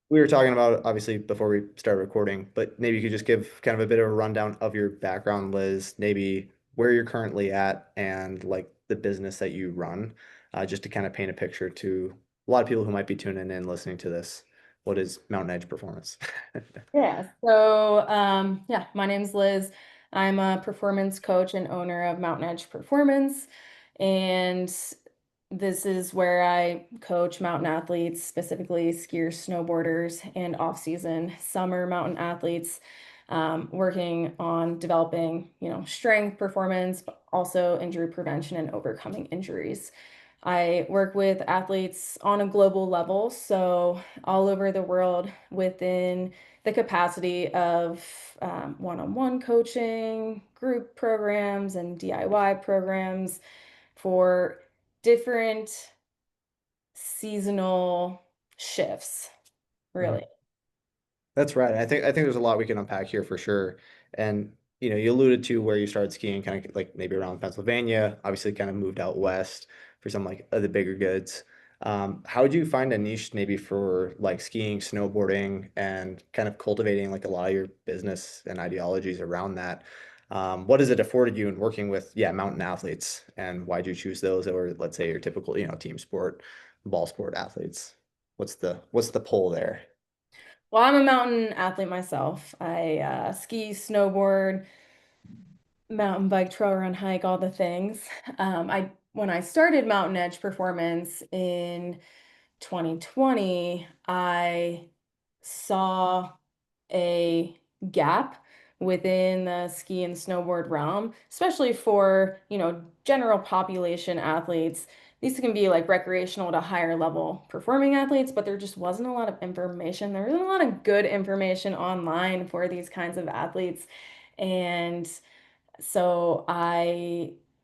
we were talking about obviously before we started recording, but maybe you could just give kind of a bit of a rundown of your background, Liz, maybe where you're currently at and like the business that you run, just to kind of paint a picture to a lot of people who might be tuning in listening to this. What is Mountain Edge Performance? Yeah, my name's Liz. I'm a performance coach and owner of Mountain Edge Performance. And this is where I coach mountain athletes, specifically skiers, snowboarders, and off-season summer mountain athletes, working on developing, strength, performance, but also injury prevention and overcoming injuries. I work with athletes on a global level, so all over the world within the capacity of one-on-one coaching, group programs, and DIY programs for different seasonal shifts, Mhm. really. That's right. I think there's a lot we can unpack here for sure. And you alluded to where you started skiing, kind of like maybe around Pennsylvania. Obviously, kind of moved out west for some like of the bigger goods. How would you find a niche maybe for like skiing, snowboarding, and kind of cultivating like a lot of your business and ideologies around that? What has it afforded you in working with, yeah, mountain athletes, and why'd you choose those over, let's say, your typical, team sport, ball sport athletes? What's the pull there? Well, I'm a mountain athlete myself. I ski, snowboard, mountain bike, trail run, hike, all the things. I When I started Mountain Edge Performance in 2020, I saw a gap within the ski and snowboard realm, especially for, general population athletes. These can be like recreational to higher level performing athletes, but there just wasn't a lot of information. There wasn't a lot of good information online for these kinds of athletes. And so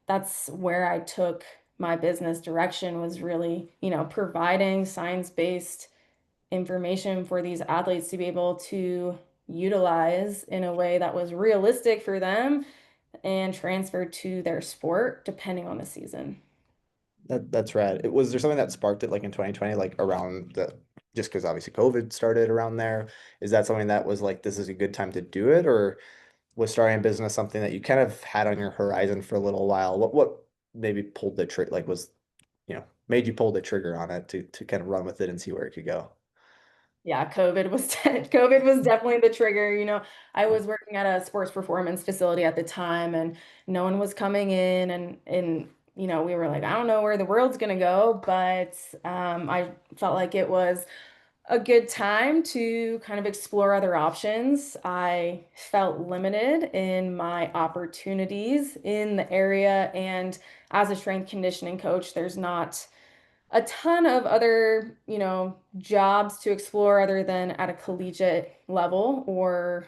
that's where I took my business direction was really, providing science-based information for these athletes to be able to utilize in a way that was realistic for them and transferred to their sport depending on the season. That's rad. Was there something that sparked it like in 2020, like around the just because obviously COVID started around there? Is that something that was like this is a good time to do it, or was starting a business something that you kind of had on your horizon for a little while? What maybe pulled the trigger, like was, made you pull the trigger on it to kind of run with it and see where it could go? Yeah, COVID was COVID was definitely the trigger. I was working at a sports performance facility at the time and no one was coming in and we were like, I don't know where the world's gonna go, but I felt like it was a good time to kind of explore other options. I felt limited in my opportunities in the area, and as a strength conditioning coach, there's not a ton of other, jobs to explore other than at a collegiate level or,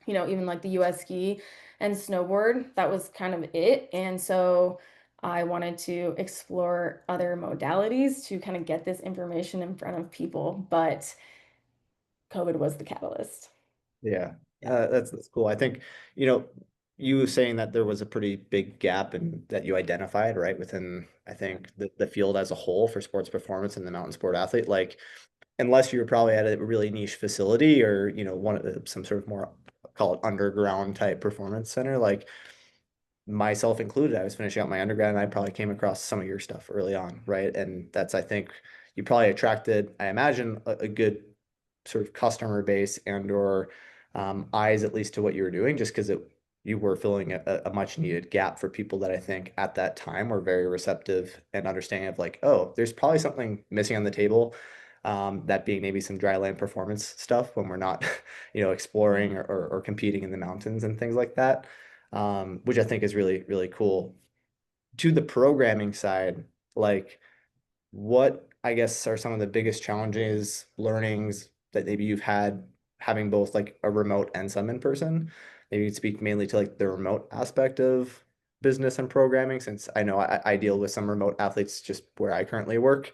even like the US ski and snowboard. That was kind of it. And so I wanted to explore other modalities to kind of get this information in front of people, but COVID was the catalyst. Yeah, Yeah. that's cool. I think, you know, you saying that there was a pretty big gap and that you identified, right, within, I think, the field as a whole for sports performance and the mountain sport athlete, like unless you were probably at a really niche facility or, one of some sort of more call it underground type performance center, like myself included, I was finishing out my undergrad and I probably came across some of your stuff early on, right? And that's, I think, you probably attracted, I imagine, a good sort of customer base and or eyes at least to what you were doing, just because you were filling a much needed gap for people that I think at that time were very receptive and understanding of like, oh, there's probably something missing on the table. That being maybe some dry land performance stuff when we're not, exploring or competing in the mountains and things like that, which I think is really, really cool. To the programming side, like what I guess are some of the biggest challenges, learnings that maybe you've had having both like a remote and some in person? Maybe you'd speak mainly to like the remote aspect of business and programming, since I know I deal with some remote athletes just where I currently work.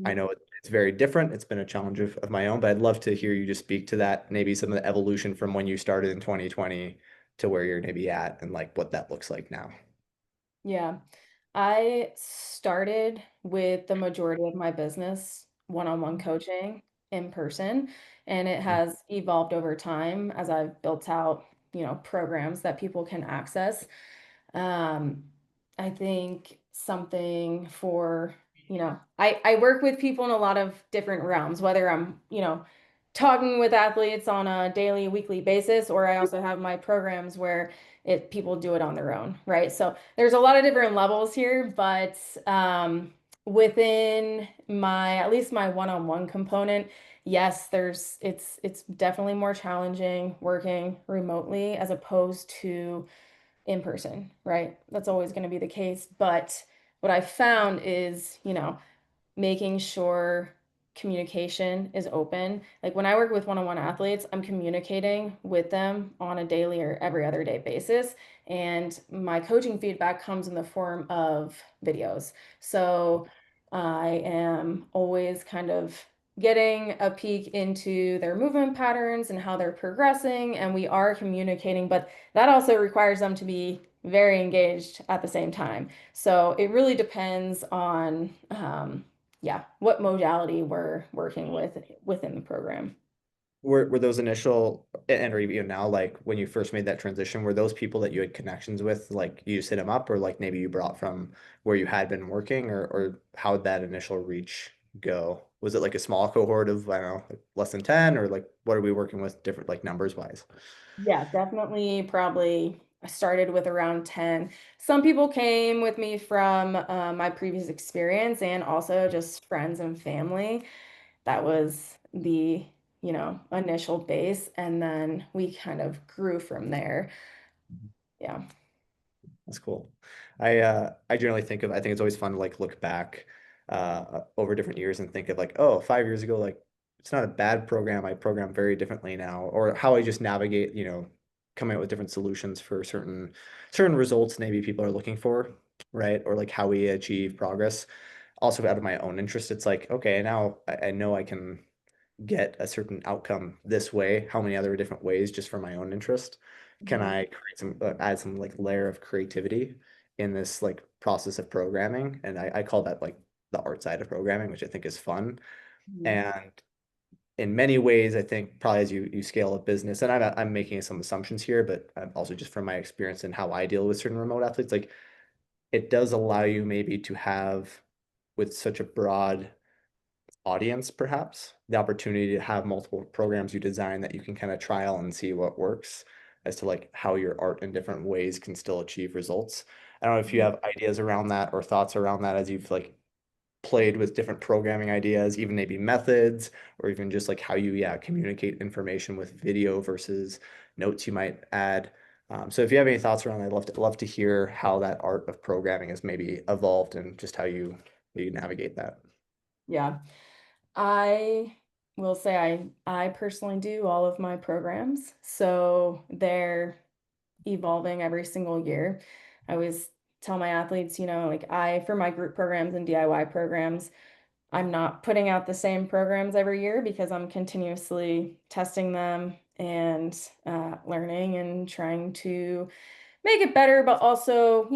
I Mhm. know it's very different. It's been a challenge of my own, but I'd love to hear you just speak to that, maybe some of the evolution from when you started in 2020 to where you're maybe at and like what that looks like now. Yeah. I started with the majority of my business one-on-one coaching. in person, and it has evolved over time as I've built out, programs that people can access. Um, I think something for, I work with people in a lot of different realms, whether I'm, talking with athletes on a daily, weekly basis, or I also have my programs where people do it on their own, right? So there's a lot of different levels here, but within at least my one-on-one component, yes, it's definitely more challenging working remotely as opposed to in person, right? That's always going to be the case. But what I found is, making sure communication is open. Like when I work with one-on-one athletes, I'm communicating with them on a daily or every other day basis. And my coaching feedback comes in the form of videos. So I am always kind of getting a peek into their movement patterns and how they're progressing. And we are communicating, but that also requires them to be very engaged at the same time. So it really depends on, yeah, what modality we're working with within the program. Were those initial and or even now, like when you first made that transition, were those people that you had connections with, like you just hit them up, or like maybe you brought from where you had been working, or how'd that initial reach go? Was it like a small cohort of, I don't know, like less than 10, or like what are we working with different like numbers wise? Yeah, definitely. Probably I started with around 10. Some people came with me from my previous experience and also just friends and family. That was the, initial base. And then we kind of grew from there. Yeah. That's cool. I generally I think it's always fun to like look back over different years and think of like, oh, 5 years ago, like it's not a bad program. I program very differently now, or how I just navigate, coming up with different solutions for certain results maybe people are looking for, right? Or like how we achieve progress. Also out of my own interest, it's like, okay, now I know I can get a certain outcome this way, how many other different ways just for my own interest can Mhm. I create add some like layer of creativity in this like process of programming? And I call that like the art side of programming, which I think is fun. Mhm. And in many ways, I think probably as you scale a business, and I'm making some assumptions here, but also just from my experience and how I deal with certain remote athletes, like it does allow you maybe to have with such a broad audience, perhaps the opportunity to have multiple programs you design that you can kind of trial and see what works as to like how your art in different ways can still achieve results. I don't know if you have ideas around that or thoughts around that as you've like played with different programming ideas, even maybe methods, or even just like how you, yeah, communicate information with video versus notes you might add. So if you have any thoughts around that, I'd love to hear how that art of programming has maybe evolved and just how you navigate that. Yeah. I will say I personally do all of my programs, so they're evolving every single year. I always tell my athletes, like for my group programs and DIY programs, I'm not putting out the same programs every year because I'm continuously testing them and learning and trying to make it better, but also,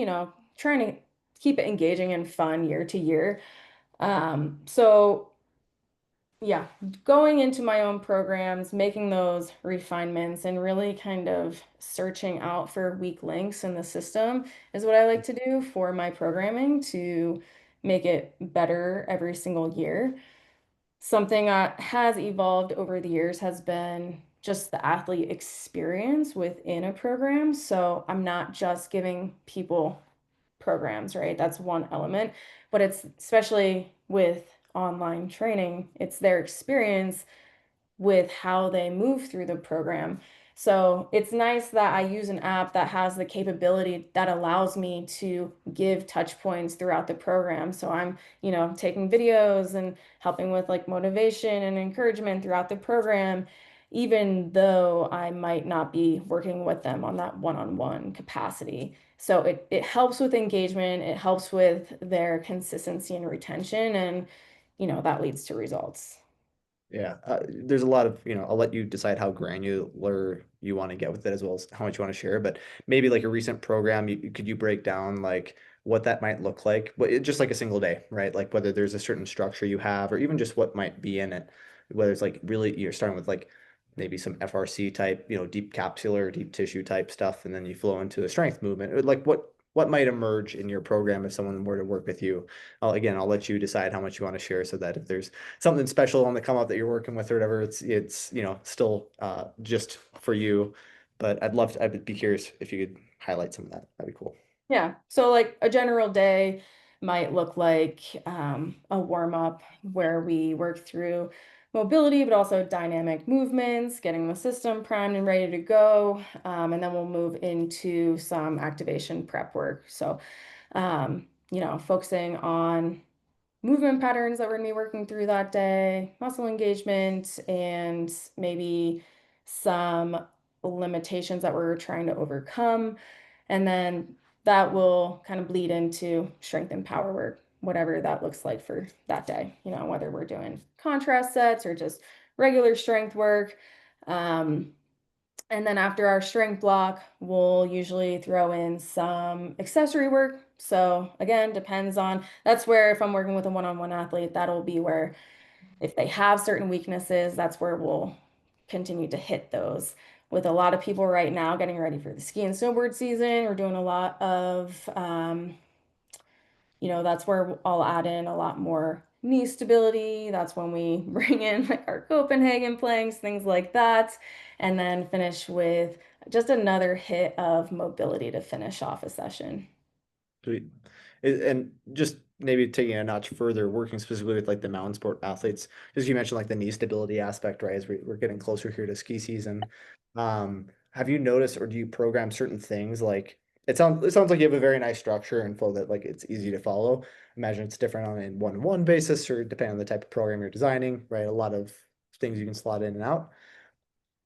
trying to keep it engaging and fun year to year. So yeah, going into my own programs, making those refinements and really kind of searching out for weak links in the system is what I like to do for my programming to make it better every single year. Something that has evolved over the years has been just the athlete experience within a program. So I'm not just giving people programs, right? That's one element, but it's especially with online training, it's their experience with how they move through the program. So it's nice that I use an app that has the capability that allows me to give touch points throughout the program. So I'm, taking videos and helping with like motivation and encouragement throughout the program, even though I might not be working with them on that one-on-one capacity. So it helps with engagement, it helps with their consistency and retention, and that leads to results. Yeah, there's a lot of, I'll let you decide how granular you want to get with it as well as how much you want to share. But maybe like a recent program, could you break down like what that might look like? Just like a single day, right? Like whether there's a certain structure you have or even just what might be in it. whether it's like really you're starting with like maybe some FRC type, deep capsular, deep tissue type stuff, and then you flow into a strength movement. Like what might emerge in your program if someone were to work with you? I'll let you decide how much you want to share so that if there's something special on the come up that you're working with or whatever, it's still just for you. But I'd be curious if you could highlight some of that. That'd be cool. Yeah. So like a general day might look like a warm up where we work through mobility, but also dynamic movements, getting the system primed and ready to go. And then we'll move into some activation prep work. So, focusing on movement patterns that we're going to be working through that day, muscle engagement, and maybe some limitations that we're trying to overcome. And then that will kind of bleed into strength and power work, whatever that looks like for that day, whether we're doing contrast sets or just regular strength work. Um, and then after our strength block, we'll usually throw in some accessory work. So again, depends on, that's where if I'm working with a one-on-one athlete, that'll be where if they have certain weaknesses, that's where we'll continue to hit those. With a lot of people right now getting ready for the ski and snowboard season, we're doing a lot of that's where I'll add in a lot more knee stability. That's when we bring in like our Copenhagen planks, things like that, and then finish with just another hit of mobility to finish off a session. Sweet. And just maybe taking it a notch further, working specifically with like the mountain sport athletes, as you mentioned, like the knee stability aspect, right? As we're getting closer here to ski season. Have you noticed or do you program certain things like it sounds like you have a very nice structure and flow that like it's easy to follow. Imagine it's different on a one-on-one basis or depending on the type of program you're designing, right? A lot of things you can slot in and out.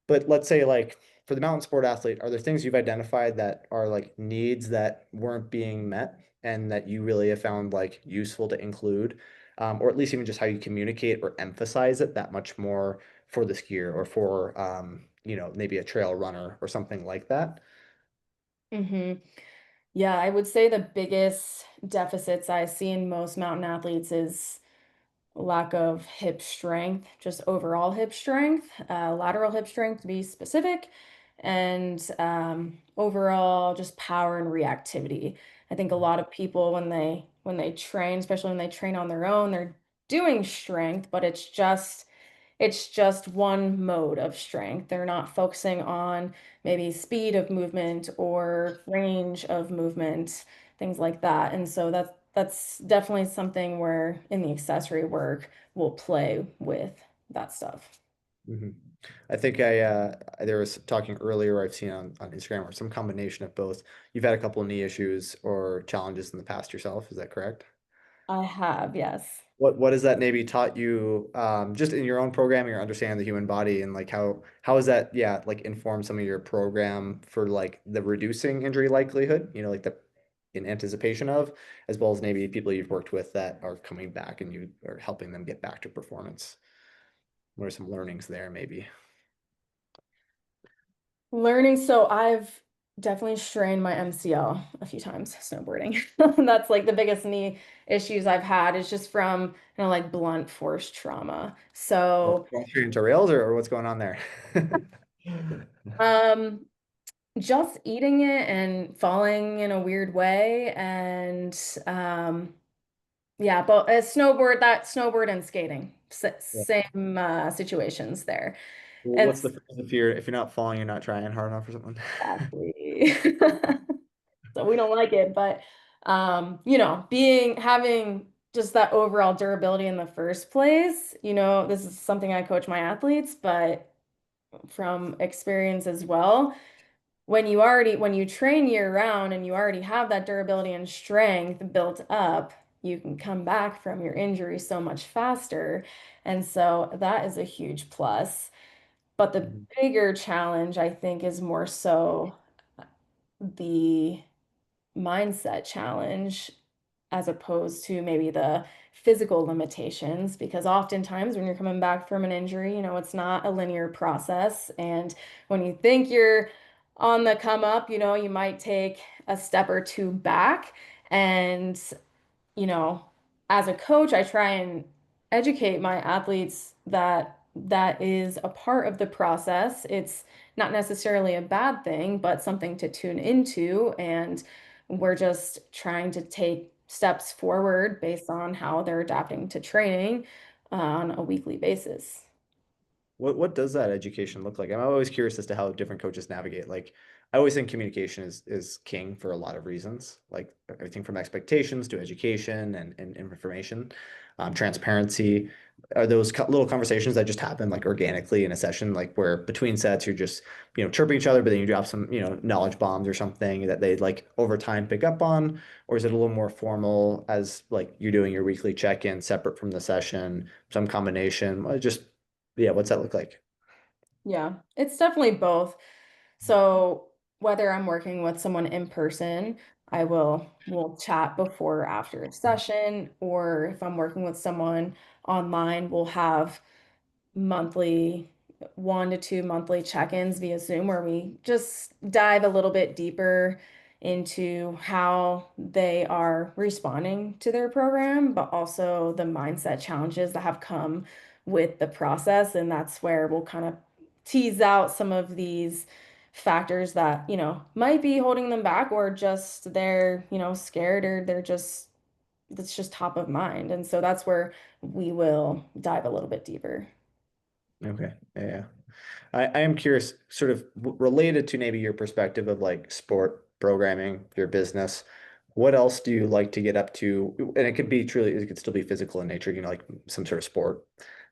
But let's say like for the mountain sport athlete, are there things you've identified that are like needs that weren't being met and that you really have found like useful to include? Or at least even just how you communicate or emphasize it that much more for the skier or for maybe a trail runner or something like that. hmm Yeah, I would say the biggest deficits I see in most mountain athletes is lack of hip strength, just overall hip strength, lateral hip strength to be specific, and overall just power and reactivity. I think a lot of people when they train, especially when they train on their own, they're doing strength, but it's just one mode of strength. They're not focusing on maybe speed of movement or range of movement, things like that. And so that's definitely something where in the accessory work we'll play with that stuff. Mhm. I think there was talking earlier I've seen on Instagram or some combination of both. You've had a couple of knee issues or challenges in the past yourself, is that correct? I have, yes. What has that maybe taught you just in your own programming or understanding the human body and like how has that like informed some of your program for like the reducing injury likelihood, like the in anticipation of, as well as maybe people you've worked with that are coming back and you are helping them get back to performance. What are some learnings there maybe? Learning, so I've definitely strained my MCL a few times snowboarding. That's like the biggest knee issues I've had is just from, like blunt force trauma. So, Going into rails or what's going on there? um, just eating it and falling in a weird way and yeah, but snowboard and skating, Yeah. same situations there. And What's the phrase if you're not falling, you're not trying hard enough or something? exactly. So we don't like it, but being having just that overall durability in the first place, this is something I coach my athletes, but from experience as well, when you train year round and you already have that durability and strength built up, you can come back from your injury so much faster. And so that is a huge plus. But the Mhm. bigger challenge, I think, is more so the mindset challenge as opposed to maybe the physical limitations, because oftentimes when you're coming back from an injury, it's not a linear process. And when you think you're on the come up, you might take a step or two back. And, you know, as a coach, I try and educate my athletes that that is a part of the process. It's not necessarily a bad thing, but something to tune into. And we're just trying to take steps forward based on how they're adapting to training on a weekly basis. What does that education look like? I'm always curious as to how different coaches navigate. Like, I always think communication is king for a lot of reasons, like everything from expectations to education and information, transparency. Are those little conversations that just happen like organically in a session, like where between sets you're just, chirping each other, but then you drop some, knowledge bombs or something that they like over time pick up on? Or is it a little more formal as like you're doing your weekly check-in separate from the session, some combination? Just yeah, what's that look like? Yeah, it's definitely both. So whether I'm working with someone in person, we'll chat before or after a session, or if I'm working with someone online, we'll have monthly, 1 to 2 monthly check-ins via Zoom where we just dive a little bit deeper into how they are responding to their program, but also the mindset challenges that have come with the process. And that's where we'll kind of tease out some of these factors that, might be holding them back or just they're, scared or they're just, that's just top of mind. And so that's where we will dive a little bit deeper. Okay. Yeah. Yeah. I am curious, sort of related to maybe your perspective of like sport programming, your business. What else do you like to get up to? And it could be truly, it could still be physical in nature, like some sort of sport,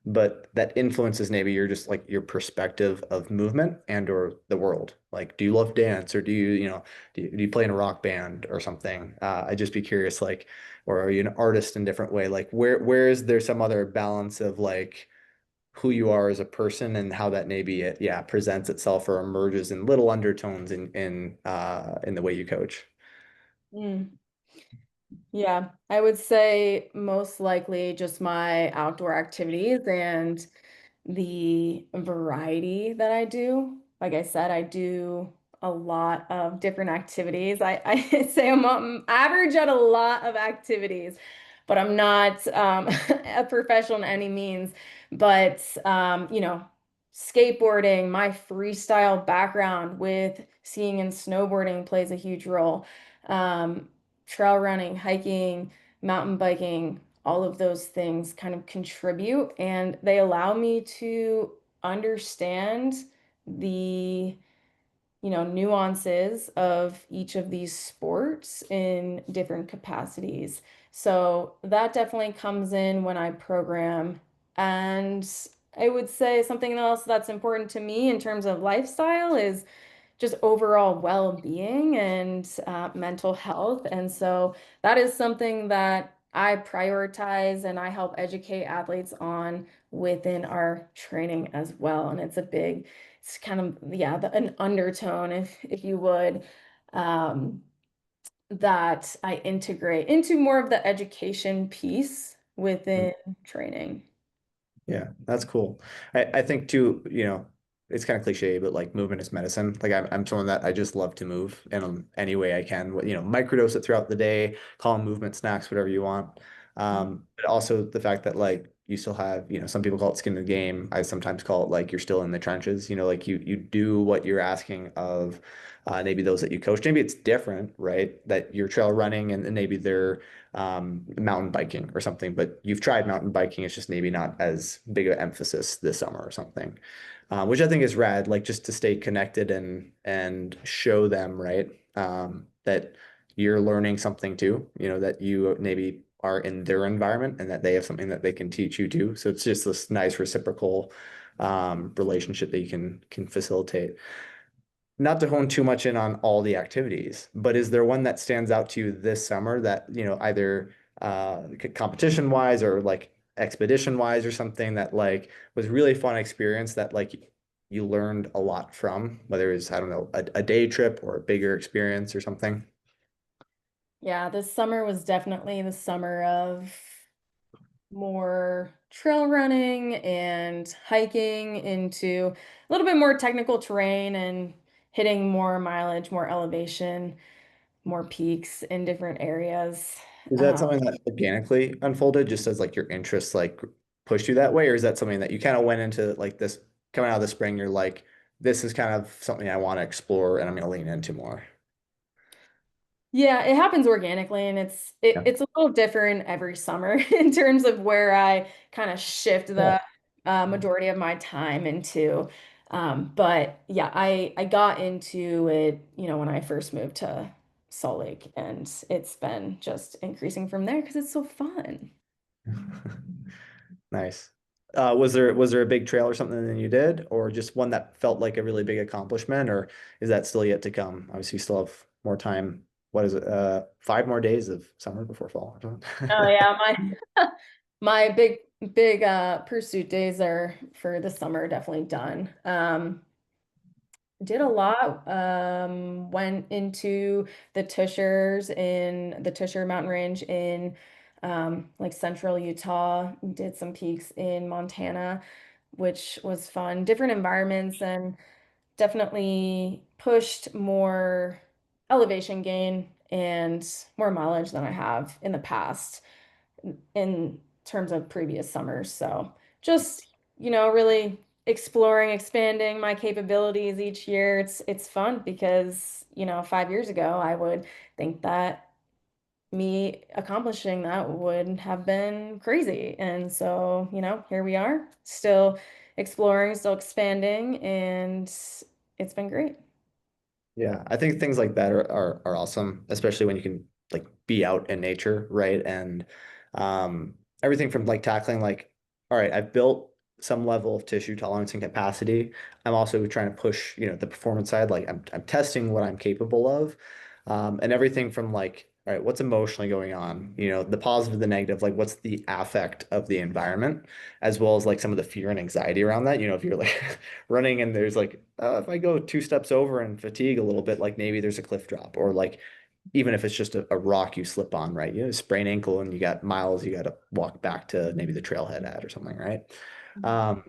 but that influences maybe your just like your perspective of movement and or the world. Like, do you love dance or do you play in a rock band or something? I'd just be curious, like, or are you an artist in a different way? Like, where is there some other balance of like, who you are as a person and how that maybe yeah, presents itself or emerges in little undertones in the way you coach. Mm. Yeah, I would say most likely just my outdoor activities and the variety that I do. Like I said, I do a lot of different activities. I say I'm average at a lot of activities, but I'm not a professional in any means. But skateboarding, my freestyle background with skiing and snowboarding plays a huge role. Um, Trail running, hiking, mountain biking, all of those things kind of contribute and they allow me to understand the, nuances of each of these sports in different capacities. So that definitely comes in when I program. And I would say something else that's important to me in terms of lifestyle is just overall well-being and mental health. And so that is something that I prioritize and I help educate athletes on within our training as well. And it's kind of, yeah, an undertone, if you would, um, that I integrate into more of the education piece within training. Yeah, that's cool. I think too, it's kind of cliche, but like movement is medicine. Like I'm someone that I just love to move in any way I can. Microdose it throughout the day, call them movement snacks, whatever you want. But also the fact that like you still have, some people call it skin in the game. I sometimes call it like you're still in the trenches. Like you do what you're asking of maybe those that you coach. Maybe it's different, right? That you're trail running and maybe they're mountain biking or something, but you've tried mountain biking. It's just maybe not as big an emphasis this summer or something, which I think is rad. Like just to stay connected and show them, right, that you're learning something too. That you maybe are in their environment and that they have something that they can teach you too. So it's just this nice reciprocal relationship that you can facilitate. Not to hone too much in on all the activities, but is there one that stands out to you this summer that, either competition wise or like expedition wise or something that like was really fun experience that like you learned a lot from, whether it's, I don't know, a day trip or a bigger experience or something? Yeah, this summer was definitely the summer of more trail running and hiking into a little bit more technical terrain and hitting more mileage, more elevation, more peaks in different areas. Is that something that organically unfolded just as like your interests like pushed you that way, or is that something that you kind of went into like this coming out of the spring, you're like, this is kind of something I want to explore and I'm going to lean into more. Yeah, it happens organically and Yeah. it's a little different every summer in terms of where I kind of shift Yeah. the majority of my time into. But yeah, I got into it, when I first moved to Salt Lake, and it's been just increasing from there because it's so fun. Nice. Was there a big trail or something that you did, or just one that felt like a really big accomplishment, or is that still yet to come? Obviously, you still have more time. What is it? 5 more days of summer before fall. Oh yeah, my big pursuit days are for the summer definitely done. Did a lot. Went into the Tusher Mountain Range in like central Utah. Did some peaks in Montana, which was fun. Different environments and definitely pushed more elevation gain and more mileage than I have in the past in terms of previous summers. So just, really exploring, expanding my capabilities each year. It's fun because, 5 years ago, I would think that me accomplishing that would have been crazy. And so, here we are, still exploring, still expanding, and it's been great. Yeah, I think things like that are awesome, especially when you can like be out in nature, right? And everything from like tackling like, all right, I've built some level of tissue tolerance and capacity. I'm also trying to push, the performance side. Like I'm testing what I'm capable of. And everything from like, all right, what's emotionally going on? The positive, the negative, like what's the affect of the environment, as well as like some of the fear and anxiety around that. If you're like running and there's like, if I go 2 steps over and fatigue a little bit, like maybe there's a cliff drop, or like even if it's just a rock you slip on, right? Sprain ankle and you got miles you got to walk back to maybe the trailhead at or something, right? Um,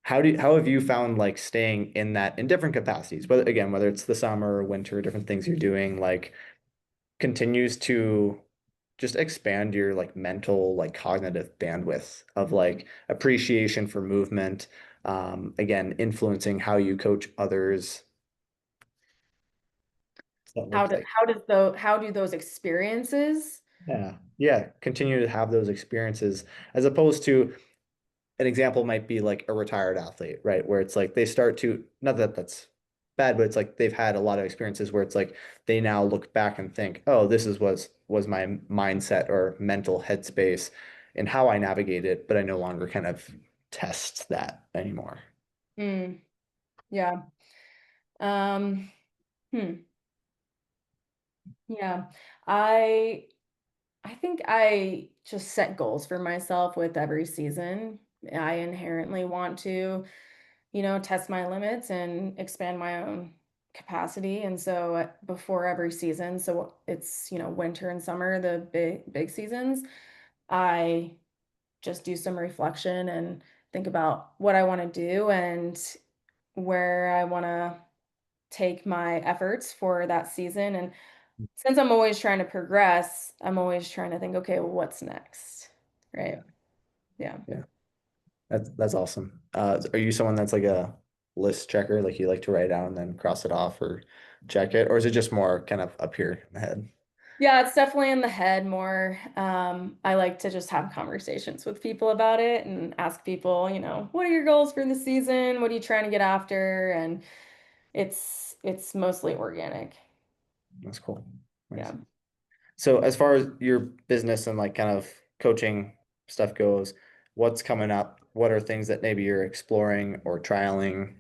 how have you found like staying in that in different capacities, whether it's the summer or winter, different things you're doing, like continues to just expand your like mental, like cognitive bandwidth of like appreciation for movement, again, influencing how you coach others. What's that look like? How do those experiences? Yeah. Yeah. Continue to have those experiences as opposed to an example might be like a retired athlete, right? Where it's like they start to, not that that's bad, but it's like they've had a lot of experiences where it's like they now look back and think, oh, this is was my mindset or mental headspace and how I navigate it, but I no longer kind of test that anymore. Hmm. Yeah. Um, hmm. Yeah. I I think I just set goals for myself with every season. I inherently want to, test my limits and expand my own capacity. And so before every season, so it's, winter and summer, the big seasons, I just do some reflection and think about what I want to do and where I want to take my efforts for that season. And since I'm always trying to progress, I'm always trying to think, okay, well, what's next? Yeah. Right. Yeah. Yeah. That's awesome. Are you someone that's like a list checker, like you like to write down and then cross it off or check it, or is it just more kind of up here in the head? Yeah, it's definitely in the head more. I like to just have conversations with people about it and ask people, what are your goals for the season? What are you trying to get after? And it's mostly organic. That's cool. Nice. Yeah. So as far as your business and like kind of coaching stuff goes, what's coming up? What are things that maybe you're exploring or trialing,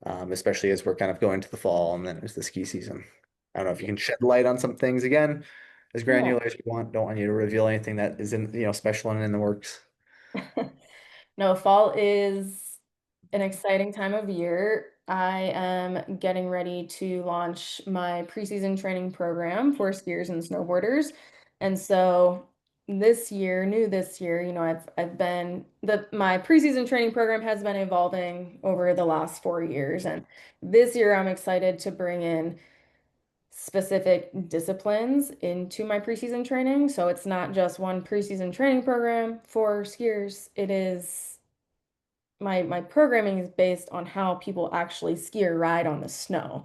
especially as we're kind of going to the fall and then it's the ski season? I don't know if you can shed light on some things again, as Yeah. granular as you want. Don't want you to reveal anything that is in, special and in the works. No, fall is an exciting time of year. I am getting ready to launch my preseason training program for skiers and snowboarders. And so new this year, I've been my preseason training program has been evolving over the last 4 years. And this year I'm excited to bring in specific disciplines into my preseason training. So it's not just one preseason training program for skiers. It is my programming is based on how people actually ski or ride on the snow.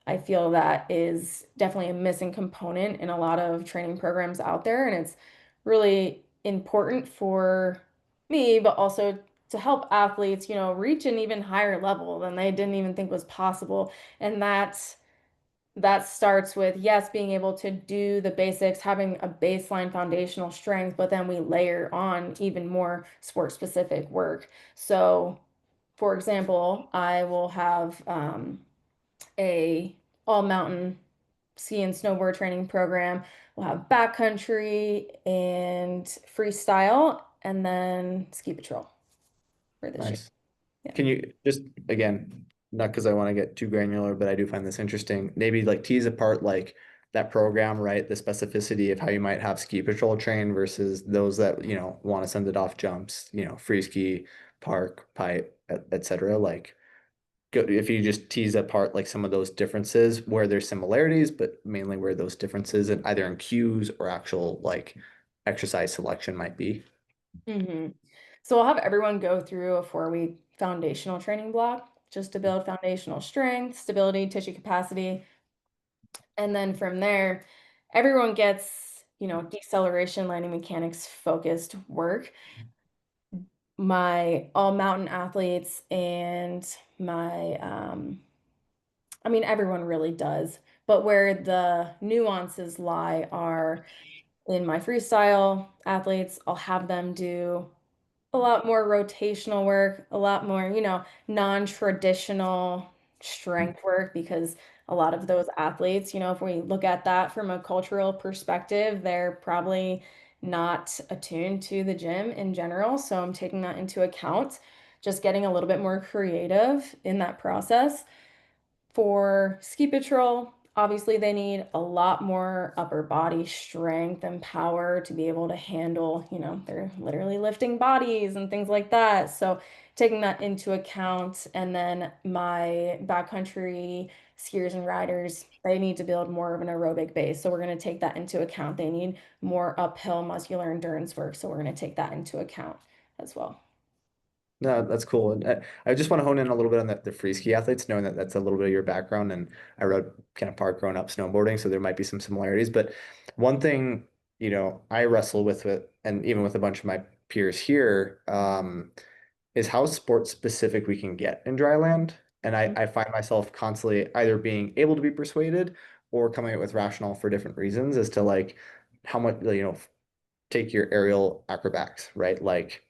I feel that is definitely a missing component in a lot of training programs out there, and it's really important for me, but also to help athletes, reach an even higher level than they didn't even think was possible. And that starts with, yes, being able to do the basics, having a baseline foundational strength, but then we layer on even more sport specific work. So, for example, I will have a all mountain ski and snowboard training program. We'll have backcountry and freestyle, and then ski patrol for this year. Nice. Yeah. Can you just again, not because I want to get too granular, but I do find this interesting. Maybe like tease apart like that program, right? The specificity of how you might have ski patrol train versus those that, want to send it off jumps, free ski, park, pipe, et cetera. Like if you just tease apart like some of those differences where there's similarities, but mainly where those differences in either in cues or actual like exercise selection might be. hmm So I'll have everyone go through a 4-week foundational training block just to build foundational strength, stability, tissue capacity. And then from there, everyone gets, deceleration, landing mechanics focused work. My all mountain athletes and my I mean everyone really does, but where the nuances lie are in my freestyle athletes. I'll have them do a lot more rotational work, a lot more, non-traditional strength work because a lot of those athletes, if we look at that from a cultural perspective, they're probably not attuned to the gym in general. So I'm taking that into account, just getting a little bit more creative in that process. For ski patrol, obviously they need a lot more upper body strength and power to be able to handle, they're literally lifting bodies and things like that. So taking that into account, and then my backcountry skiers and riders, they need to build more of an aerobic base. So we're going to take that into account. They need more uphill muscular endurance work. So we're going to take that into account as well. No, that's cool. And I just want to hone in a little bit on the free ski athletes, knowing that that's a little bit of your background. And I rode kind of park growing up snowboarding, so there might be some similarities. But one thing, I wrestle with, and even with a bunch of my peers here, is how sport specific we can get in dry land. And I find myself constantly either being able to be persuaded or coming up with rationale for different reasons as to like how much, take your aerial acrobatics, right? Like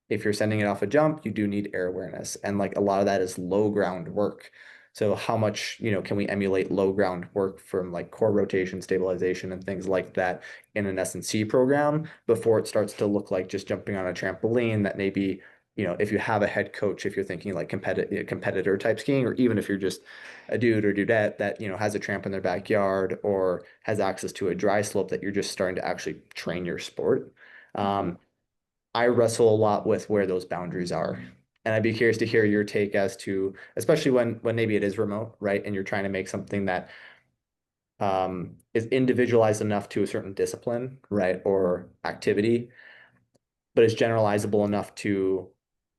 if you're sending it off a jump, you do need air awareness. And like a lot of that is low ground work. So how much, can we emulate low ground work from like core rotation, stabilization, and things like that in an S&C program before it starts to look like just jumping on a trampoline that maybe, if you have a head coach, if you're thinking like competitor type skiing, or even if you're just a dude or dudette that, has a tramp in their backyard or has access to a dry slope that you're just starting to actually train your sport. Mhm. Um, I wrestle a lot with where those boundaries are. And I'd be curious to hear your take as to, especially when maybe it is remote, right? And you're trying to make something that is individualized enough to a certain discipline, right? Or activity, but is generalizable enough to,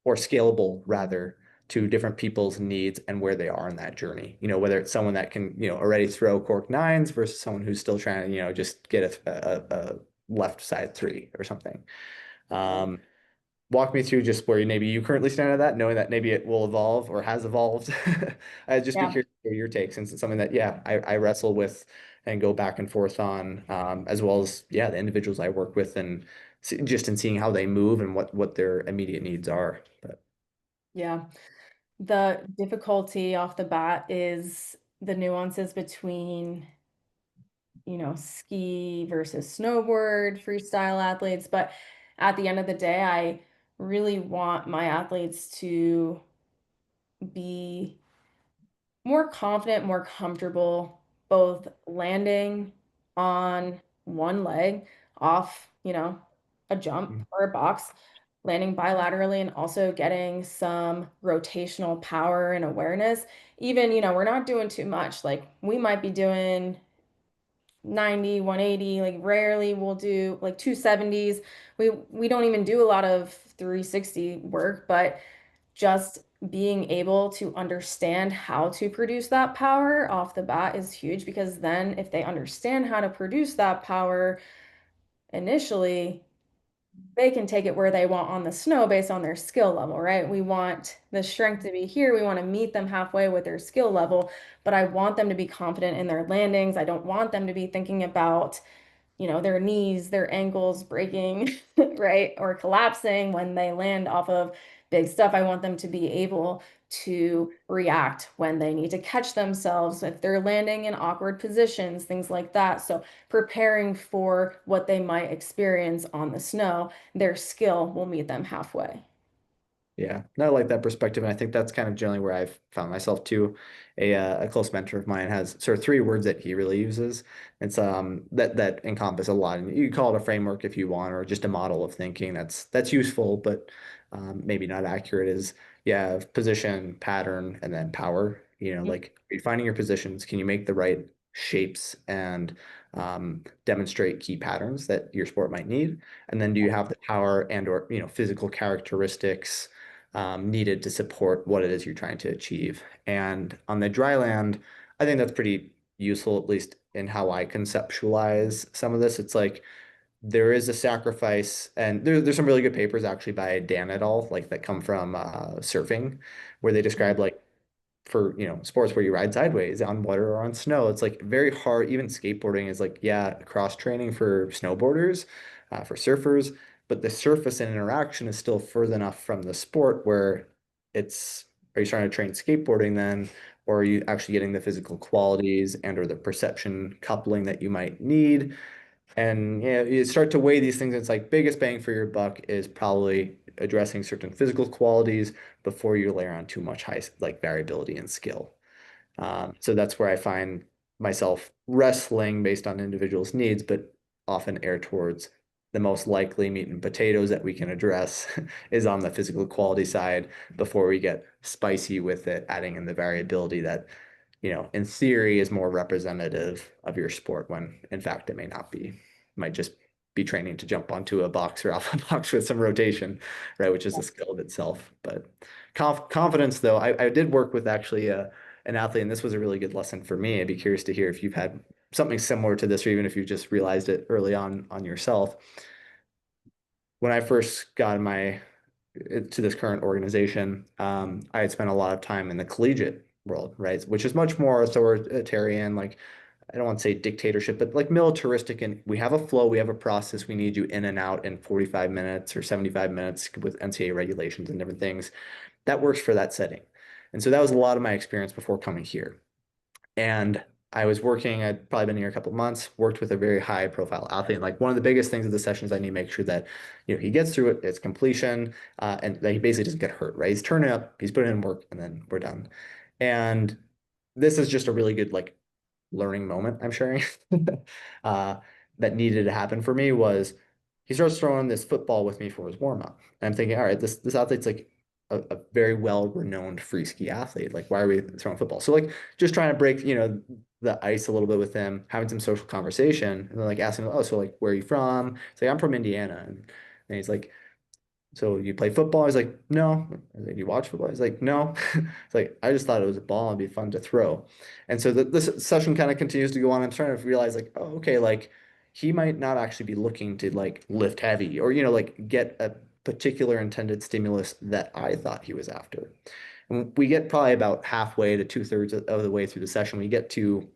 or scalable rather, to different people's needs and where they are in that journey. Whether it's someone that can, already throw cork nines versus someone who's still trying to, just get a left side three or something. Um, Walk me through just where maybe you currently stand at that, knowing that maybe it will evolve or has evolved. I'd just be Yeah. curious to hear your take since it's something that, yeah, I wrestle with and go back and forth on, as well as, yeah, the individuals I work with and just in seeing how they move and what their immediate needs are. But Yeah. The difficulty off the bat is the nuances between, ski versus snowboard, freestyle athletes. But at the end of the day, I really want my athletes to be more confident, more comfortable, both landing on one leg off, a jump or a box, landing bilaterally, and also getting some rotational power and awareness. Even, we're not doing too much. Like we might be doing 90, 180, like rarely we'll do like 270s. We don't even do a lot of 360 work, but just being able to understand how to produce that power off the bat is huge because then if they understand how to produce that power initially, they can take it where they want on the snow based on their skill level, right? We want the strength to be here. We want to meet them halfway with their skill level, but I want them to be confident in their landings. I don't want them to be thinking about their knees, their ankles breaking, right? Or collapsing when they land off of big stuff. I want them to be able to react when they need to catch themselves, if they're landing in awkward positions, things like that. So preparing for what they might experience on the snow, their skill will meet them halfway. Yeah, no, I like that perspective, and I think that's kind of generally where I've found myself too. A close mentor of mine has sort of three words that he really uses. It's that encompass a lot, and you can call it a framework if you want, or just a model of thinking that's useful, but maybe not accurate. Is yeah, position, pattern, and then power. Like are you finding your positions? Can you make the right shapes and demonstrate key patterns that your sport might need? And then do you have the power and or physical characteristics needed to support what it is you're trying to achieve. And on the dry land, I think that's pretty useful, at least in how I conceptualize some of this. It's like there is a sacrifice, and there's some really good papers actually by Dan et al., like that come from surfing, where they describe like for sports where you ride sideways on water or on snow, it's like very hard. Even skateboarding is like, yeah, cross training for snowboarders, for surfers, but the surface and interaction is still further enough from the sport where it's, are you trying to train skateboarding then, or are you actually getting the physical qualities and or the perception coupling that you might need? And you start to weigh these things. It's like biggest bang for your buck is probably addressing certain physical qualities before you layer on too much high like variability and skill. So that's where I find myself wrestling based on individuals' needs, but often err towards the most likely meat and potatoes that we can address is on the physical quality side before we get spicy with it, adding in the variability that in theory is more representative of your sport when in fact it may not be. It might just be training to jump onto a box or off a box with some rotation, right? Which is a skill of itself. But confidence, though, I did work with actually an athlete, and this was a really good lesson for me. I'd be curious to hear if you've had something similar to this, or even if you just realized it early on yourself. When I first got my to this current organization, I had spent a lot of time in the collegiate world, right? Which is much more authoritarian, like I don't want to say dictatorship, but like militaristic. And we have a flow, we have a process. We need you in and out in 45 minutes or 75 minutes with NCAA regulations and different things. That works for that setting. And so that was a lot of my experience before coming here. And I was working, I'd probably been here a couple of months, worked with a very high profile athlete. And like one of the biggest things of the sessions, I need to make sure that, he gets through it, it's completion, and that he basically doesn't get hurt, right? He's turning up, he's putting in work, and then we're done. And this is just a really good like learning moment I'm sharing uh, that needed to happen for me was he starts throwing this football with me for his warm up. And I'm thinking, all right, this athlete's like a very well renowned free ski athlete. Like, why are we throwing football? So like just trying to break, the ice a little bit with him, having some social conversation, and then like asking, oh, so like where are you from? It's like I'm from Indiana, and he's like, so you play football? He's like, no. I was like, you watch football? He's like, no. It's like, I just thought it was a ball and be fun to throw. And so this session kind of continues to go on. I'm starting to realize like, oh, okay, like he might not actually be looking to like lift heavy or, like get a particular intended stimulus that I thought he was after. And we get probably about halfway to two-thirds of the way through the session. We get to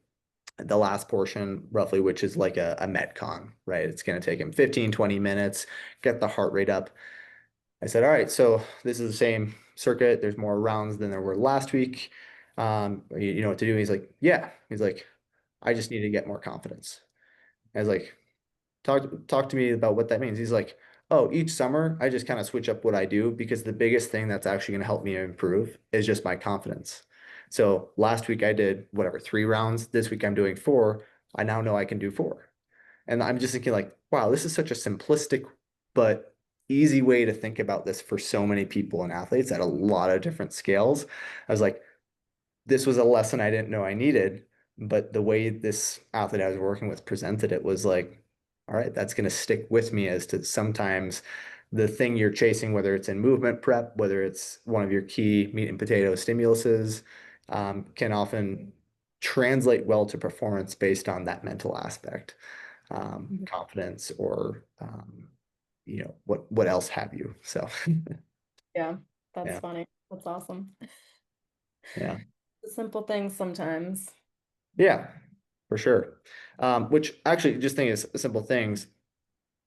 the last portion roughly, which is like a Metcon, right? It's going to take him 15, 20 minutes, get the heart rate up. I said, all right, so this is the same circuit. There's more rounds than there were last week. You know what to do? He's like, yeah. He's like, I just need to get more confidence. I was like, talk to me about what that means. He's like, oh, each summer I just kind of switch up what I do because the biggest thing that's actually going to help me improve is just my confidence. So last week I did whatever, 3 rounds. This week I'm doing 4. I now know I can do 4. And I'm just thinking like, wow, this is such a simplistic but easy way to think about this for so many people and athletes at a lot of different scales. I was like, this was a lesson I didn't know I needed, But the way this athlete I was working with presented it was like, all right, that's going to stick with me as to sometimes the thing you're chasing, whether it's in movement prep, whether it's one of your key meat and potato stimuluses, can often translate well to performance based on that mental aspect, Mhm. confidence, or what else have you. So Yeah, that's yeah, funny. That's awesome. yeah. The simple things sometimes. Yeah, for sure. Which actually just think is simple things.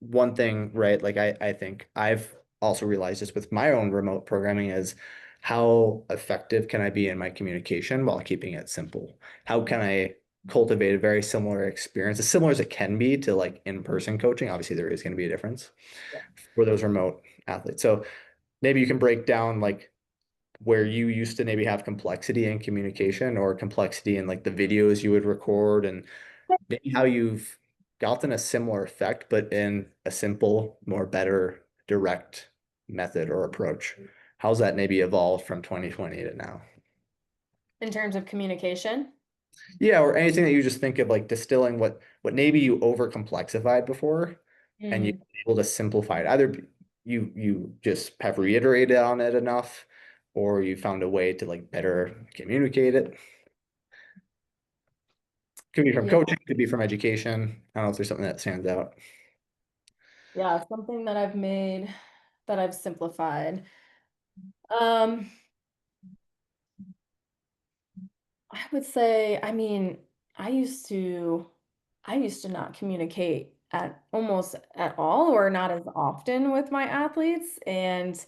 One thing, right? Like I think I've also realized just with my own remote programming is how effective can I be in my communication while keeping it simple? How can I cultivate a very similar experience, as similar as it can be to like in-person coaching? Obviously, there is going to be a difference Yeah. for those remote athletes. So maybe you can break down like where you used to maybe have complexity in communication or complexity in like the videos you would record and maybe how you've gotten a similar effect, but in a simple, more better, direct method or approach. How's that maybe evolved from 2020 to now? In terms of communication. Yeah, or anything that you just think of like distilling what maybe you over complexified before and you're Mm, able to simplify it. Either you just have reiterated on it enough or you found a way to like better communicate it. Could be from yeah, coaching, could be from education. I don't know if there's something that stands out. yeah, something that I've made that I've simplified. Um, I would say, I mean, I used to I used to not communicate at almost at all or not as often with my athletes. And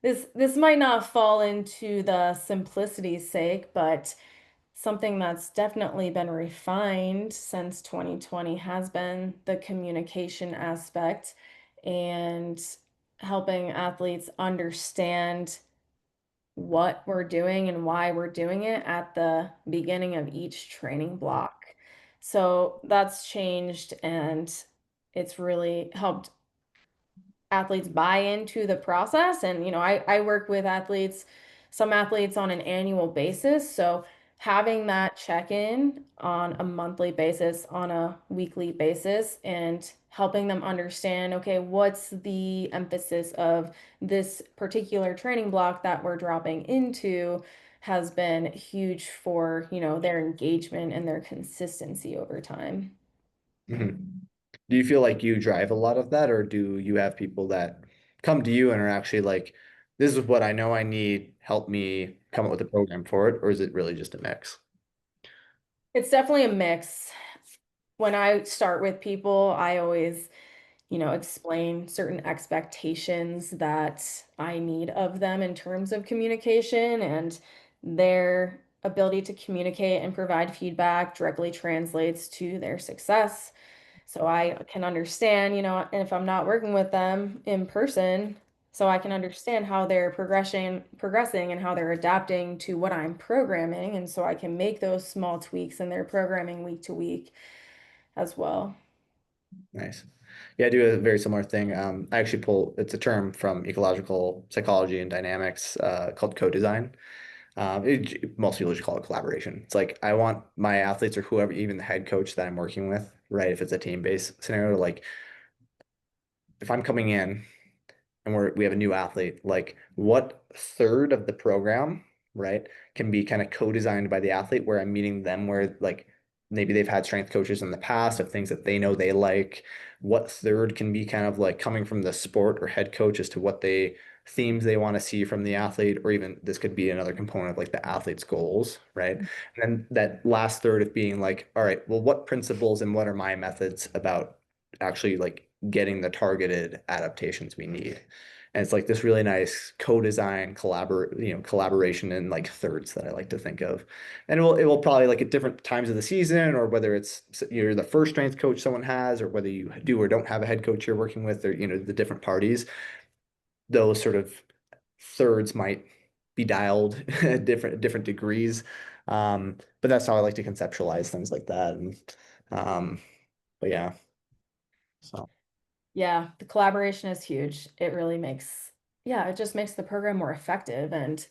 this might not fall into the simplicity's sake, but something that's definitely been refined since 2020 has been the communication aspect and helping athletes understand what we're doing and why we're doing it at the beginning of each training block. So that's changed and it's really helped athletes buy into the process. And, I work with athletes, some athletes on an annual basis. So having that check in on a monthly basis, on a weekly basis, and helping them understand, okay, what's the emphasis of this particular training block that we're dropping into has been huge for, their engagement and their consistency over time. Mhm. Do you feel like you drive a lot of that, or do you have people that come to you and are actually like, this is what I know I need, help me come up with a program for it, or is it really just a mix? It's definitely a mix. When I start with people, I always, explain certain expectations that I need of them in terms of communication and their ability to communicate and provide feedback directly translates to their success. So I can understand, and if I'm not working with them in person, so I can understand how they're progressing and how they're adapting to what I'm programming. And so I can make those small tweaks in their programming week to week as well. Nice. Yeah, I do a very similar thing. I actually it's a term from ecological psychology and dynamics called co-design. Most people just call it collaboration. It's like I want my athletes or whoever, even the head coach that I'm working with, right? If it's a team-based scenario, like if I'm coming in and we have a new athlete, like what third of the program, right, can be kind of co-designed by the athlete where I'm meeting them where like maybe they've had strength coaches in the past of things that they know they like. What third can be kind of like coming from the sport or head coach as to what they themes they want to see from the athlete, or even this could be another component of like the athlete's goals, right? And then that last third of being like, all right, well, what principles and what are my methods about actually like getting the targeted adaptations we need? And it's like this really nice co-design collaboration in like thirds that I like to think of. And it will probably like at different times of the season, or whether it's you're the first strength coach someone has, or whether you do or don't have a head coach you're working with, or the different parties, those sort of thirds might be dialed at different degrees. But that's how I like to conceptualize things like that. And um, but yeah, so Yeah, the collaboration is huge. It really makes, yeah, it just makes the program more effective. And,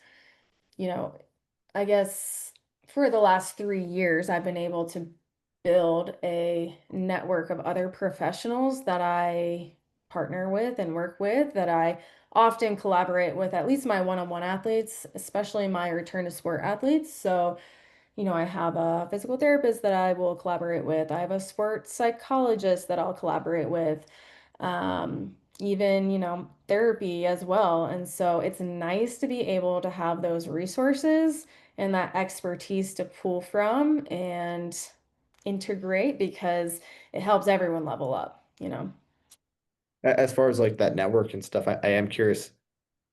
you know, I guess for the last 3 years, I've been able to build a network of other professionals that I partner with and work with that I often collaborate with, at least my one-on-one athletes, especially my return to sport athletes. So I have a physical therapist that I will collaborate with. I have a sports psychologist that I'll collaborate with. Even, therapy as well. And so it's nice to be able to have those resources and that expertise to pull from and integrate because it helps everyone level up. As far as like that network and stuff, I am curious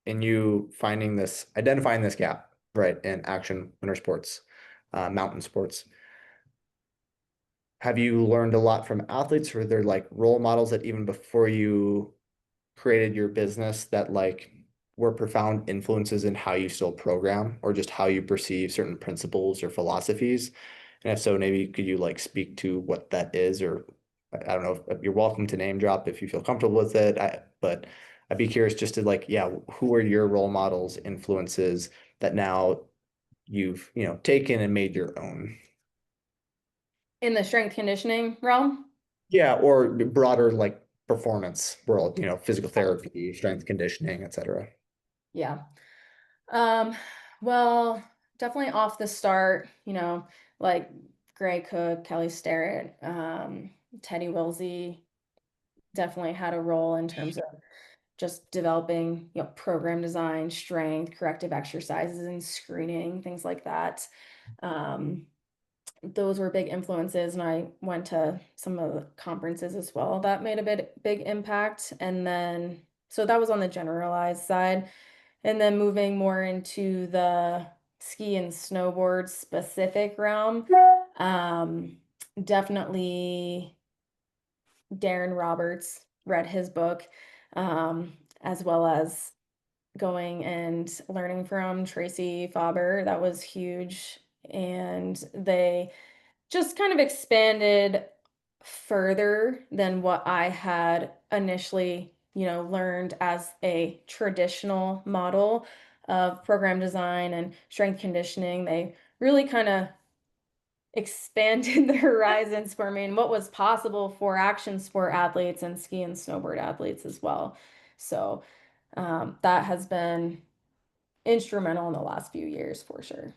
in you finding this, identifying this gap, right, in action winter sports, mountain sports. Have you learned a lot from athletes, or are there like role models that even before you created your business that like were profound influences in how you still program or just how you perceive certain principles or philosophies? And if so, maybe could you like speak to what that is, or I don't know if you're welcome to name drop if you feel comfortable with it. But I'd be curious just to like, yeah, who are your role models, influences that now you've, taken and made your own? In the strength conditioning realm. Yeah, or broader like performance world, physical therapy, strength conditioning, etc. Yeah. Um, well, definitely off the start, like Gray Cook, Kelly Starrett, Teddy Wilsey definitely had a role in terms of just developing, program design, strength, corrective exercises and screening, things like that. Um, those were big influences, and I went to some of the conferences as well that made a big impact. And then, so that was on the generalized side. And then moving more into the ski and snowboard specific realm, um, definitely Darren Roberts, read his book, as well as going and learning from Tracy Faber. That was huge. And they just kind of expanded further than what I had initially, learned as a traditional model of program design and strength conditioning. They really kind of expanded the horizons for me and what was possible for action sport athletes and ski and snowboard athletes as well. So that has been instrumental in the last few years for sure.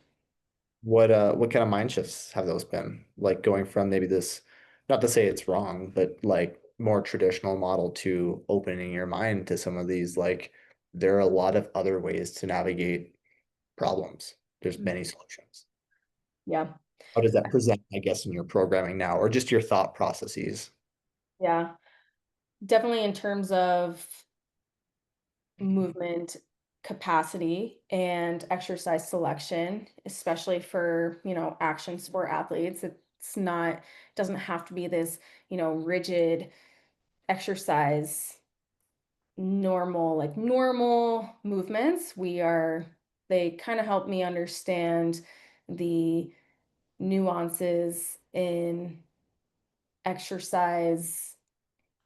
What kind of mind shifts have those been? Like going from maybe this, not to say it's wrong, but like more traditional model to opening your mind to some of these, like there are a lot of other ways to navigate problems. There's many solutions. Yeah. How does that present, I guess, in your programming now, or just your thought processes? Yeah. Definitely in terms of movement capacity and exercise selection, especially for, action sport athletes. It's not, doesn't have to be this, rigid exercise normal, like normal movements. They kind of help me understand the nuances in exercise,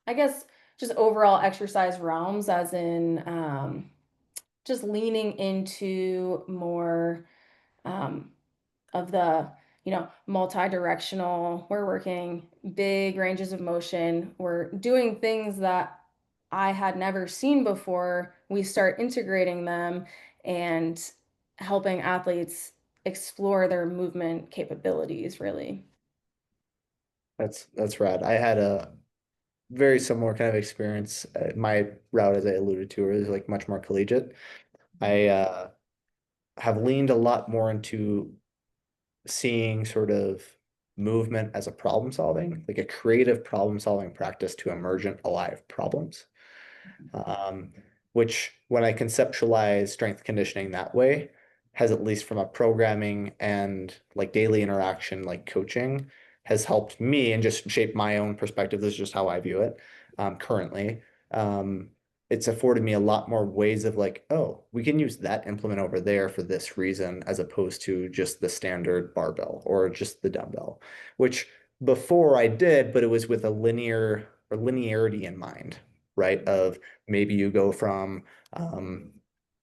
I guess, just overall exercise realms, as in just leaning into more um, of the, multi-directional. We're working big ranges of motion. We're doing things that I had never seen before. We start integrating them and helping athletes explore their movement capabilities, really. That's rad. I had a very similar kind of experience. My route, as I alluded to, is like much more collegiate. I have leaned a lot more into seeing sort of movement as a problem solving, like a creative problem solving practice to emergent alive problems. Um, which when I conceptualize strength conditioning that way, has at least from a programming and like daily interaction, like coaching, has helped me and just shape my own perspective. This is just how I view it currently. Um, it's afforded me a lot more ways of like, oh, we can use that implement over there for this reason, as opposed to just the standard barbell or just the dumbbell, which before I did, but it was with a linear or linearity in mind, right? Of maybe you go from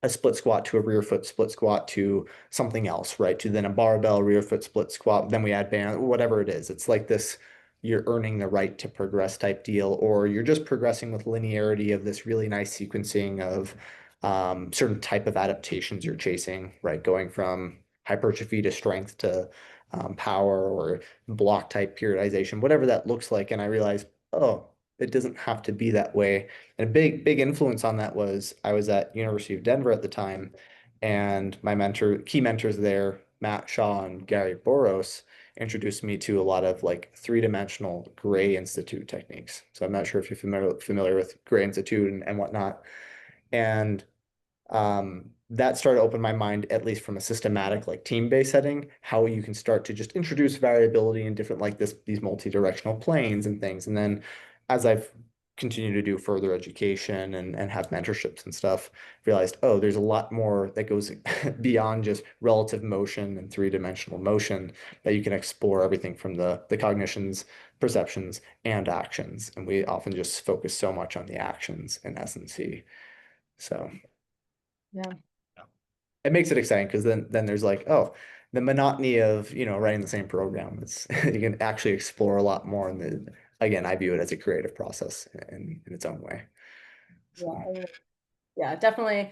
a split squat to a rear foot split squat to something else, right? To then a barbell rear foot split squat. Then we add band, whatever it is. It's like this, you're earning the right to progress type deal, or you're just progressing with linearity of this really nice sequencing of certain type of adaptations you're chasing, right? Going from hypertrophy to strength to power or block type periodization, whatever that looks like. And I realized, oh, it doesn't have to be that way. And a big influence on that was I was at University of Denver at the time, and my key mentors there, Matt Shaw and Gary Boros, introduced me to a lot of like three-dimensional Gray Institute techniques. So I'm not sure if you're familiar with Gray Institute and whatnot. And that started to open my mind, at least from a systematic, like team-based setting, how you can start to just introduce variability in different, like these multi-directional planes and things. And then as I've continued to do further education and have mentorships and stuff, realized, oh, there's a lot more that goes beyond just relative motion and three-dimensional motion that you can explore everything from the cognitions, perceptions, and actions. And we often just focus so much on the actions in S&C. So Yeah. it makes it exciting because then there's like, oh, the monotony of, writing the same program. It's you can actually explore a lot more. And again, I view it as a creative process in its own way. So Yeah. Yeah, definitely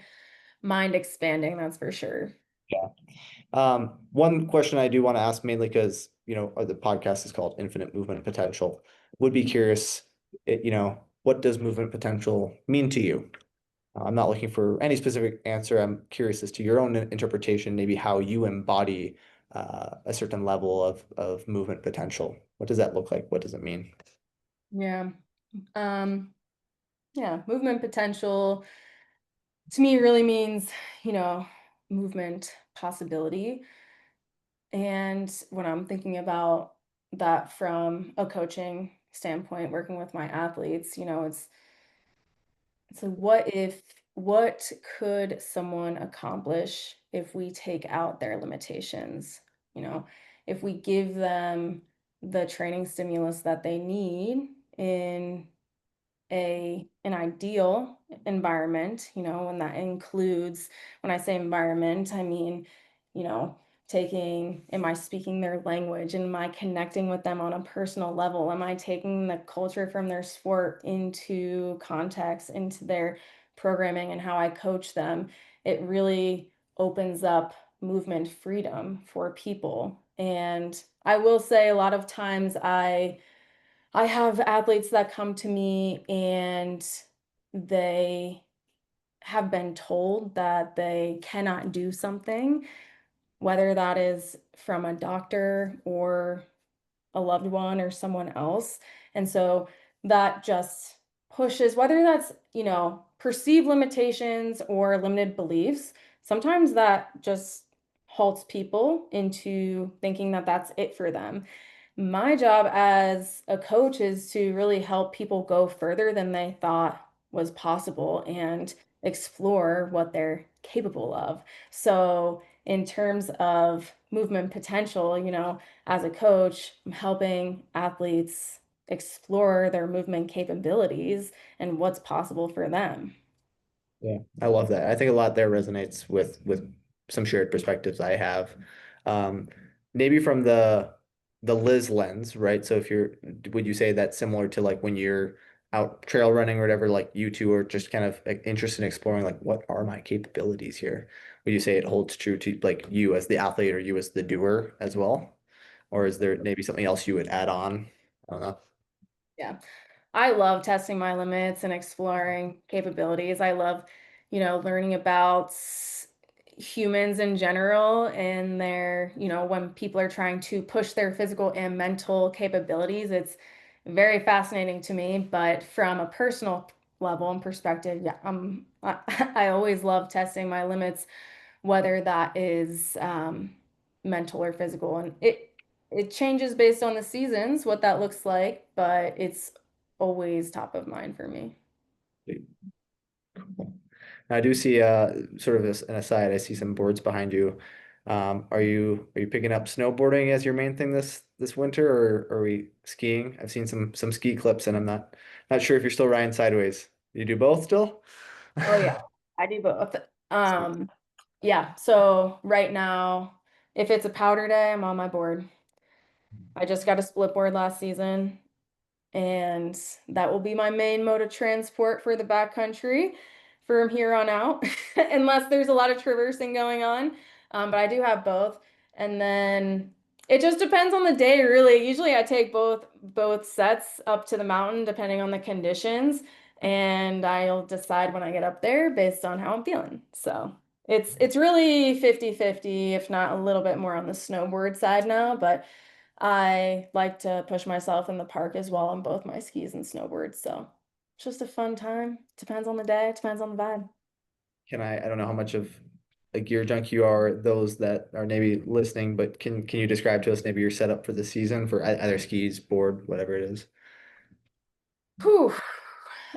mind expanding, that's for sure. yeah. One question I do want to ask mainly because, the podcast is called Infinite Movement Potential. Would be curious, what does movement potential mean to you? I'm not looking for any specific answer. I'm curious as to your own interpretation, maybe how you embody a certain level of movement potential. What does that look like? What does it mean? Yeah. Um, yeah, movement potential to me really means, you know, movement possibility. And when I'm thinking about that from a coaching standpoint, working with my athletes, it's like what could someone accomplish if we take out their limitations? You know, if we give them the training stimulus that they need in an ideal environment, and that includes, when I say environment, I mean, you know, am I speaking their language? Am I connecting with them on a personal level? Am I taking the culture from their sport into context, into their programming and how I coach them? It really opens up movement freedom for people. And I will say a lot of times I have athletes that come to me and they have been told that they cannot do something, whether that is from a doctor or a loved one or someone else. And so that just pushes, whether that's, perceived limitations or limited beliefs, sometimes that just halts people into thinking that that's it for them. My job as a coach is to really help people go further than they thought was possible and explore what they're capable of. So, in terms of movement potential, as a coach, I'm helping athletes explore their movement capabilities and what's possible for them. Yeah, I love that. I think a lot there resonates with some shared perspectives I have. Um, Maybe from the Liz lens, right? So would you say that's similar to like when you're out trail running or whatever, like you two are just kind of like interested in exploring like what are my capabilities here? Would you say it holds true to like you as the athlete or you as the doer as well? Or is there maybe something else you would add on? I don't know. Yeah. I love testing my limits and exploring capabilities. I love, learning about humans in general and when people are trying to push their physical and mental capabilities. It's very fascinating to me, but from a personal level and perspective, yeah, I always love testing my limits, whether that is mental or physical. And it changes based on the seasons, what that looks like, but it's always top of mind for me. I do see sort of an aside, I see some boards behind you. Are you picking up snowboarding as your main thing this winter or are we skiing? I've seen some ski clips and I'm not sure if you're still riding sideways. You do both still? Oh yeah, I do both. Sweet. Um, yeah, so right now, if it's a powder day, I'm on my board. I just got a split board last season, and that will be my main mode of transport for the backcountry from here on out, unless there's a lot of traversing going on. But I do have both, and then it just depends on the day, really. Usually, I take both sets up to the mountain, depending on the conditions, and I'll decide when I get up there based on how I'm feeling. So it's really 50-50, if not a little bit more on the snowboard side now, but I like to push myself in the park as well on both my skis and snowboards. So it's just a fun time. Depends on the day, depends on the vibe. I don't know how much of a gear junk you are, those that are maybe listening, but can you describe to us maybe your setup for the season for either skis, board, whatever it is? Whew.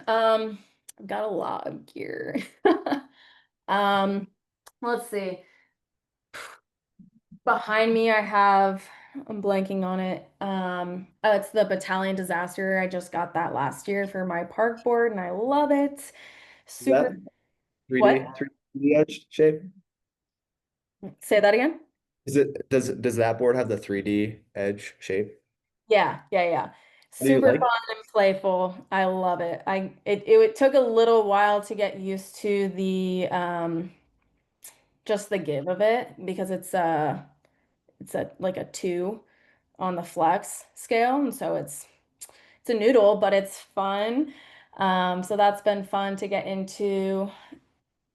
Um, I've got a lot of gear. Um, let's see. Behind me, I'm blanking on it. It's the Battalion Disaster. I just got that last year for my park board and I love it. Is that Super. 3D, What? 3D edge shape? Say that again? Does that board have the 3D edge shape? Yeah, yeah, yeah. What do you Super like? fun and playful. I love it. It took a little while to get used to the just the give of it because it's a like a 2 on the flex scale, and so it's a noodle, but it's fun. So that's been fun to get into.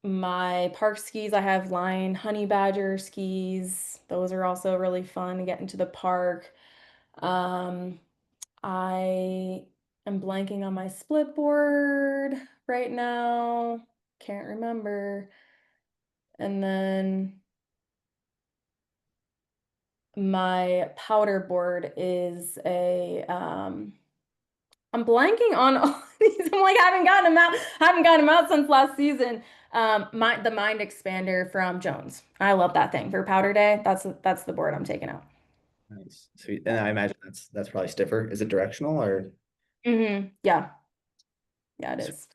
My park skis, I have line honey badger skis. Those are also really fun to get into the park. Um, I am blanking on my split board right now. Can't remember. And then my powder board is I'm blanking on all these. I'm like, I haven't gotten them out since last season. The Mind Expander from Jones. I love that thing for powder day. That's the board I'm taking out. Nice. Sweet. And I imagine that's probably stiffer. Is it directional or Yeah, yeah, it is.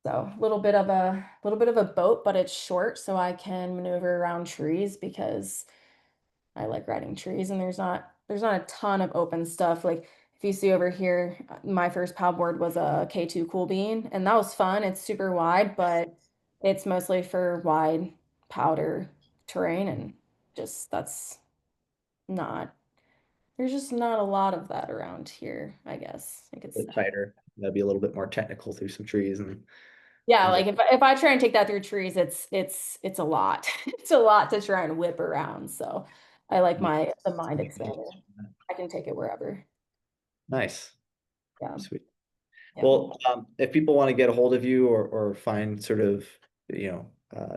So little bit of a boat, but it's short, so I can maneuver around trees because I like riding trees, and there's not a ton of open stuff. Like if you see over here, my first paddleboard was a K2 Cool Bean, and that was fun. It's super wide, but it's mostly for wide powder terrain, and just that's not there's just not a lot of that around here, I guess I could a say. bit tighter? That'd be a little bit more technical through some trees and Yeah, things like like if I try and take that through trees, it's a lot. It's a lot to try and whip around. So I like that. the Mind Expander. I can take it wherever. Nice. Yeah. Sweet. Yeah. Well, if people want to get a hold of you or find sort of,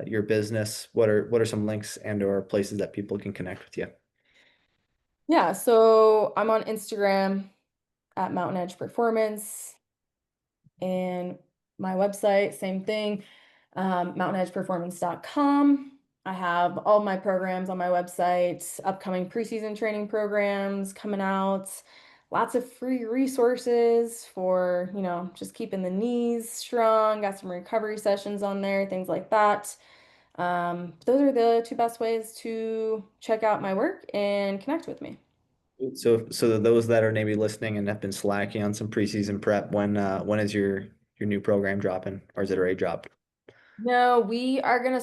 your business, what are some links and or places that people can connect with you? Yeah. So I'm on Instagram at Mountain Edge Performance and my website, same thing, mountainedgeperformance.com. I have all my programs on my website, upcoming preseason training programs coming out, lots of free resources for, just keeping the knees strong, got some recovery sessions on there, things like that. Those are the two best ways to check out my work and connect with me. So those that are maybe listening and have been slacking on some preseason prep, when is your new program dropping, or is it already dropped? No, we will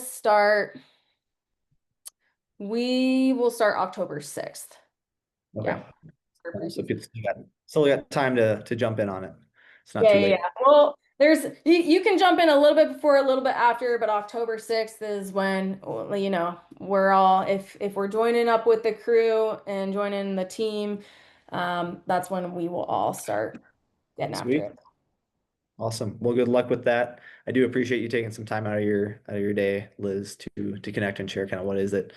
start October 6th. Okay. Yeah, for So preseason. people still got time to jump in on it. It's not Yeah, too yeah, late. yeah. Well, you can jump in a little bit before, a little bit after, but October 6th is when, well, we're all if we're joining up with the crew and joining the team, that's when we will all start getting after Sweet. it. Awesome. Well, good luck with that. I do appreciate you taking some time out of your day, Liz, to connect and share kind of what it is that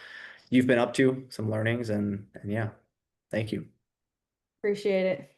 you've been up to, some learnings, and yeah, thank you. Appreciate it.